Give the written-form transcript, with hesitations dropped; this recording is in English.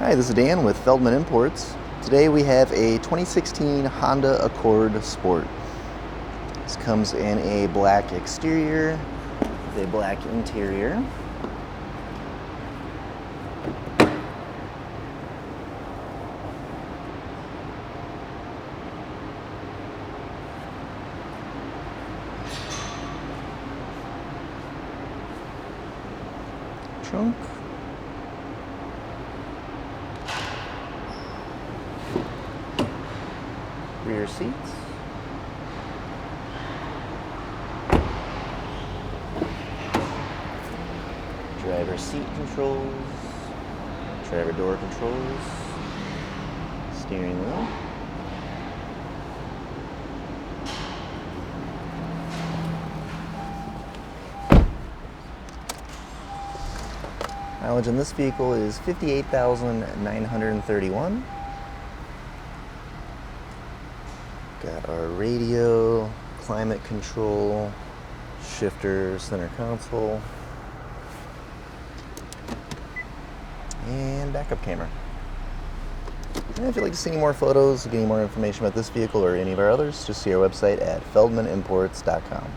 Hi, this is Dan with Feldmann Imports. Today we have a 2016 Honda Accord Sport. This comes in a black exterior with a black interior. Trunk. Rear seats. Driver seat controls. Driver door controls. Steering wheel. Mileage in this vehicle is 58,931. Got our radio, climate control, shifter, center console, and backup camera. And if you'd like to see any more photos, get any more information about this vehicle or any of our others, just see our website at feldmanimports.com.